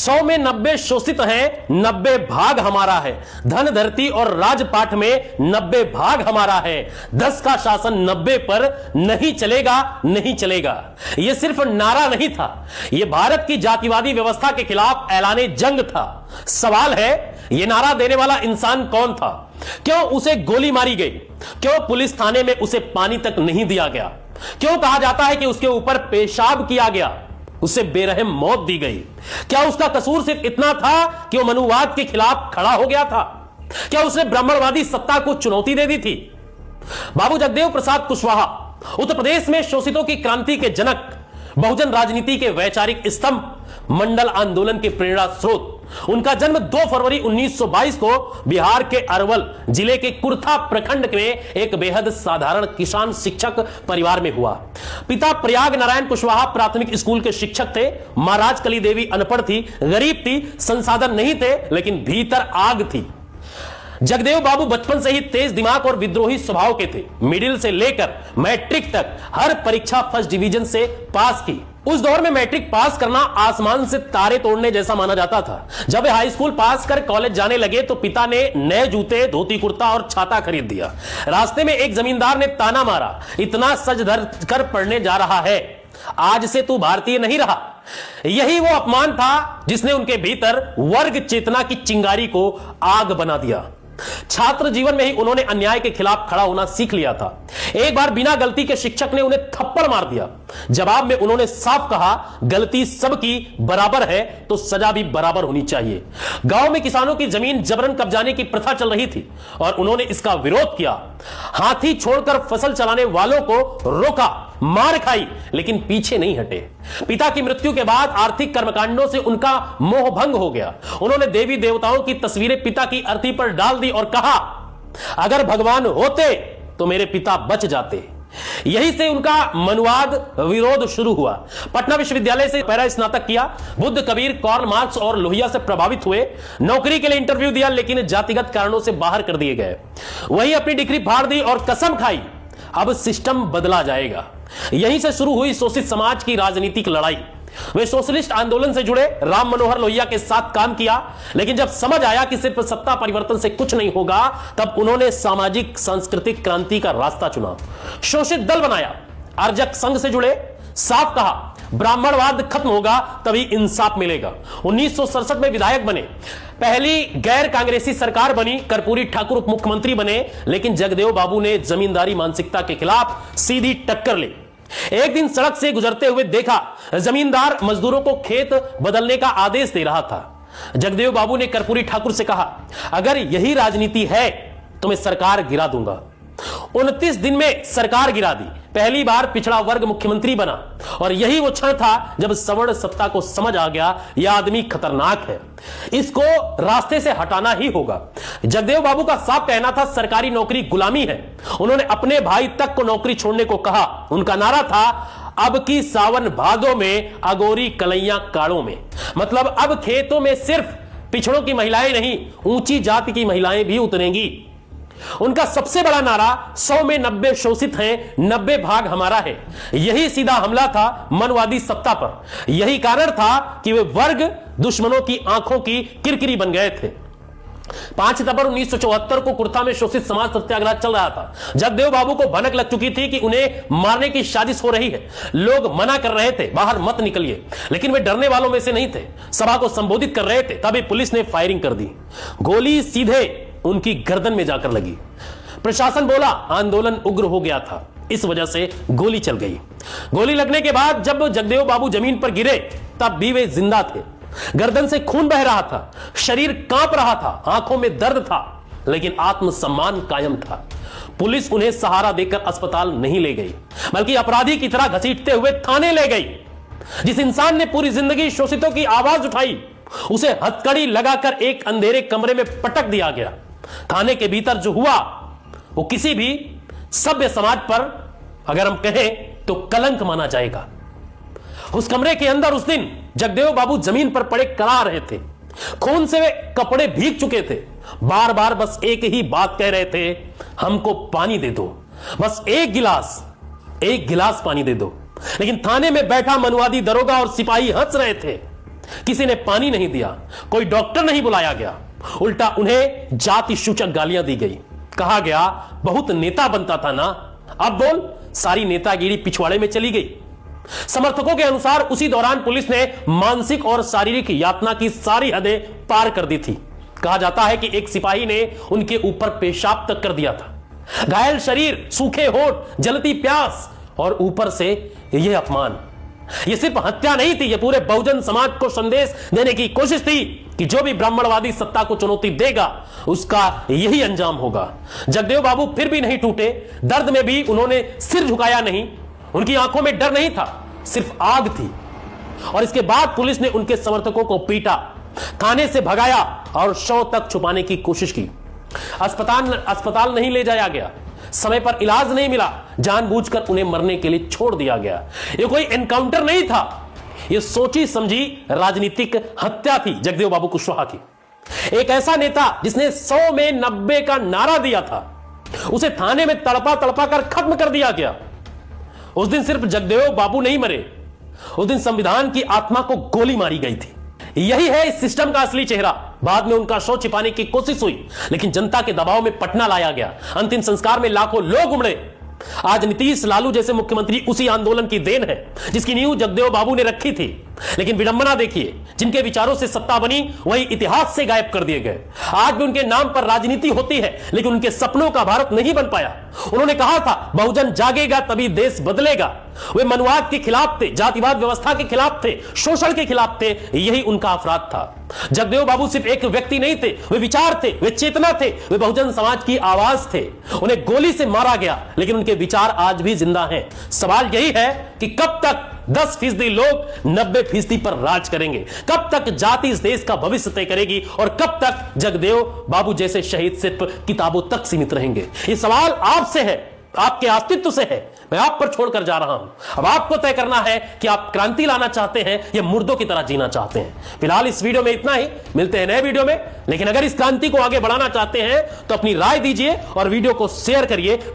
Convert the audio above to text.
100 में 90 शोषित हैं, 90 भाग हमारा है। धन धरती और राजपाट में 90 भाग हमारा है। 10 का शासन 90 पर नहीं चलेगा, नहीं चलेगा। यह सिर्फ नारा नहीं था, यह भारत की जातिवादी व्यवस्था के खिलाफ ऐलाने जंग था। सवाल है, यह नारा देने वाला इंसान कौन था? क्यों उसे गोली मारी गई? क्यों पुलिस थाने में उसे पानी तक नहीं दिया गया? क्यों कहा जाता है कि उसके ऊपर पेशाब किया गया, उसे बेरहम मौत दी गई? क्या उसका कसूर सिर्फ इतना था कि वो मनुवाद के खिलाफ खड़ा हो गया था? क्या उसने ब्राह्मणवादी सत्ता को चुनौती दे दी थी? बाबू जगदेव प्रसाद कुशवाहा उत्तर प्रदेश में शोषितों की क्रांति के जनक, बहुजन राजनीति के वैचारिक स्तंभ, मंडल आंदोलन के प्रेरणा स्रोत। उनका जन्म 2 फरवरी 1922 को बिहार के अरवल जिले के कुर्था प्रखंड में एक बेहद साधारण किसान शिक्षक परिवार में हुआ। पिता प्रयाग नारायण कुशवाहा प्राथमिक स्कूल के शिक्षक थे। मां राजकली देवी अनपढ़ थी, गरीब थी, संसाधन नहीं थे, लेकिन भीतर आग थी। जगदेव बाबू बचपन से ही तेज दिमाग और विद्रोही स्वभाव के थे। मिडिल से लेकर मैट्रिक तक हर परीक्षा फर्स्ट डिवीजन से पास की। उस दौर में मैट्रिक पास करना आसमान से तारे तोड़ने जैसा माना जाता था। जब वे हाई स्कूल पास कर कॉलेज जाने लगे तो पिता ने नए जूते, धोती कुर्ता और छाता खरीद दिया। रास्ते में एक जमींदार ने ताना मारा, इतना सज धर कर पढ़ने जा रहा है, आज से तू भारतीय नहीं रहा। यही वो अपमान था जिसने उनके भीतर वर्ग चेतना की चिंगारी को आग बना दिया। छात्र जीवन में ही उन्होंने अन्याय के खिलाफ खड़ा होना सीख लिया था। एक बार बिना गलती के शिक्षक ने उन्हें थप्पड़ मार दिया। जवाब में उन्होंने साफ कहा, गलती सबकी बराबर है तो सजा भी बराबर होनी चाहिए। गांव में किसानों की जमीन जबरन कब्जाने की प्रथा चल रही थी और उन्होंने इसका विरोध किया। हाथी छोड़कर फसल चलाने वालों को रोका, मार खाई, लेकिन पीछे नहीं हटे। पिता की मृत्यु के बाद आर्थिक कर्मकांडों से उनका मोह भंग हो गया। उन्होंने देवी देवताओं की तस्वीरें पिता की अर्थी पर डाल दी और कहा, अगर भगवान होते तो मेरे पिता बच जाते। यही से उनका मनुवाद विरोध शुरू हुआ। पटना विश्वविद्यालय से पैरा स्नातक किया। बुद्ध, कबीर, कार्ल मार्क्स और लोहिया से प्रभावित हुए। नौकरी के लिए इंटरव्यू दिया, लेकिन जातिगत कारणों से बाहर कर दिए गए। वही अपनी डिग्री फाड़ दी और कसम खाई, अब सिस्टम बदला जाएगा। यहीं से शुरू हुई शोषित समाज की राजनीतिक लड़ाई। वे सोशलिस्ट आंदोलन से जुड़े, राम मनोहर लोहिया के साथ काम किया, लेकिन जब समझ आया कि सिर्फ सत्ता परिवर्तन से कुछ नहीं होगा, तब उन्होंने सामाजिक सांस्कृतिक क्रांति का रास्ता चुना। शोषित दल बनाया, अर्जक संघ से जुड़े, साफ कहा ब्राह्मणवाद खत्म होगा तभी इंसाफ मिलेगा। 1967 में विधायक बने। पहली गैर कांग्रेसी सरकार बनी। कर्पूरी ठाकुर उप मुख्यमंत्री बने, लेकिन जगदेव बाबू ने जमींदारी मानसिकता के खिलाफ सीधी टक्कर ली। एक दिन सड़क से गुजरते हुए देखा, जमींदार मजदूरों को खेत बदलने का आदेश दे रहा था। जगदेव बाबू ने कर्पूरी ठाकुर से कहा, अगर यही राजनीति है तो मैं सरकार गिरा दूंगा। 29 दिन में सरकार गिरा दी। पहली बार पिछड़ा वर्ग मुख्यमंत्री बना और यही वो क्षण था जब सवर्ण सत्ता को समझ आ गया, यह आदमी खतरनाक है, इसको रास्ते से हटाना ही होगा। जगदेव बाबू का साफ कहना था, सरकारी नौकरी गुलामी है। उन्होंने अपने भाई तक को नौकरी छोड़ने को कहा। उनका नारा था, अब की सावन भादों में, अगोरी कलैया काड़ों में। मतलब अब खेतों में सिर्फ पिछड़ों की महिलाएं नहीं, ऊंची जाति की महिलाएं भी उतरेंगी। उनका सबसे बड़ा नारा 100 में 90 शोषित हैं, 90 भाग हमारा है। यही सीधा हमला था मनवादी सत्ता पर। यही कारण था कि वे वर्ग दुश्मनों की आंखों की किरकिरी बन गए थे। 5 सितंबर 1974 को कुर्था में शोषित समाज सत्याग्रह चल रहा था। जगदेव बाबू को भनक लग चुकी थी कि उन्हें मारने की साजिश हो रही है। लोग मना कर रहे थे, बाहर मत निकलिए, लेकिन वे डरने वालों में से नहीं थे। सभा को संबोधित कर रहे थे, तभी पुलिस ने फायरिंग कर दी। गोली सीधे उनकी गर्दन में जाकर लगी। प्रशासन बोला आंदोलन उग्र हो गया था, इस वजह से गोली चल गई। गोली लगने के बाद जब जगदेव बाबू जमीन पर गिरे, तब भी वे जिंदा थे। गर्दन से खून बह रहा था, शरीर कांप रहा था, आंखों में दर्द था, लेकिन आत्मसम्मान कायम था। पुलिस उन्हें सहारा देकर अस्पताल नहीं ले गई, बल्कि अपराधी की तरह घसीटते हुए थाने ले गई। जिस इंसान ने पूरी जिंदगी शोषितों की आवाज उठाई, उसे हथकड़ी लगाकर एक अंधेरे कमरे में पटक दिया गया। थाने के भीतर जो हुआ वो किसी भी सभ्य समाज पर, अगर हम कहें तो, कलंक माना जाएगा। उस कमरे के अंदर उस दिन जगदेव बाबू जमीन पर पड़े करा रहे थे। खून से वे कपड़े भीग चुके थे। बार बार बस एक ही बात कह रहे थे, हमको पानी दे दो, बस एक गिलास पानी दे दो। लेकिन थाने में बैठा मनवादी दरोगा और सिपाही हंस रहे थे। किसी ने पानी नहीं दिया, कोई डॉक्टर नहीं बुलाया गया, उल्टा उन्हें जाति सूचक गालियां दी गई। कहा गया बहुत नेता बनता था ना, अब बोल सारी नेतागिरी पिछवाड़े में चली गई। समर्थकों के अनुसार उसी दौरान पुलिस ने मानसिक और शारीरिक यातना की सारी हदें पार कर दी थी। कहा जाता है कि एक सिपाही ने उनके ऊपर पेशाब तक कर दिया था। घायल शरीर, सूखे होंठ, जलती प्यास और ऊपर से यह अपमान। यह सिर्फ हत्या नहीं थी, यह पूरे बहुजन समाज को संदेश देने की कोशिश थी कि जो भी ब्राह्मणवादी सत्ता को चुनौती देगा उसका यही अंजाम होगा। जगदेव बाबू फिर भी नहीं टूटे, दर्द में भी उन्होंने सिर झुकाया नहीं। उनकी आंखों में डर नहीं था, सिर्फ आग थी। और इसके बाद पुलिस ने उनके समर्थकों को पीटा, थाने से भगाया और शव तक छुपाने की कोशिश की। अस्पताल नहीं ले जाया गया, समय पर इलाज नहीं मिला, जानबूझकर उन्हें मरने के लिए छोड़ दिया गया। यह कोई एनकाउंटर नहीं था, यह सोची समझी राजनीतिक हत्या थी जगदेव बाबू कुशवाहा की। एक ऐसा नेता जिसने 100 में 90 का नारा दिया था, उसे थाने में तड़पा तड़पा कर खत्म कर दिया गया। उस दिन सिर्फ जगदेव बाबू नहीं मरे, उस दिन संविधान की आत्मा को गोली मारी गई थी। यही है इस सिस्टम का असली चेहरा। बाद में उनका शव छिपाने की कोशिश हुई, लेकिन जनता के दबाव में पटना लाया गया। अंतिम संस्कार में लाखों लोग उमड़े। आज नीतीश, लालू जैसे मुख्यमंत्री उसी आंदोलन की देन है जिसकी नींव जगदेव बाबू ने रखी थी। लेकिन विडंबना देखिए, जिनके विचारों से सत्ता बनी वही इतिहास से गायब कर दिए गए। आज भी उनके नाम पर राजनीति होती है, लेकिन उनके सपनों का भारत नहीं बन पाया। उन्होंने कहा था बहुजन जागेगा तभी देश बदलेगा। वे मनुवाद के खिलाफ थे, जातिवाद व्यवस्था के खिलाफ थे, शोषण के खिलाफ थे। यही उनका अपराध था। जगदेव बाबू सिर्फ एक व्यक्ति नहीं थे, वे विचार थे, वे चेतना थे, वे बहुजन समाज की आवाज थे। उन्हें गोली से मारा गया, लेकिन उनके विचार आज भी जिंदा हैं। सवाल यही है कि कब तक 10% लोग 90% पर राज करेंगे? कब तक जाति इस देश का भविष्य तय करेगी? और कब तक जगदेव बाबू जैसे शहीद सिर्फ किताबों तक सीमित रहेंगे? ये सवाल आपसे है, आपके अस्तित्व से है। मैं आप पर छोड़कर जा रहा हूं। अब आपको तय करना है कि आप क्रांति लाना चाहते हैं या मुर्दों की तरह जीना चाहते हैं। फिलहाल इस वीडियो में इतना ही, मिलते हैं नए वीडियो में। लेकिन अगर इस क्रांति को आगे बढ़ाना चाहते हैं तो अपनी राय दीजिए और वीडियो को शेयर करिए।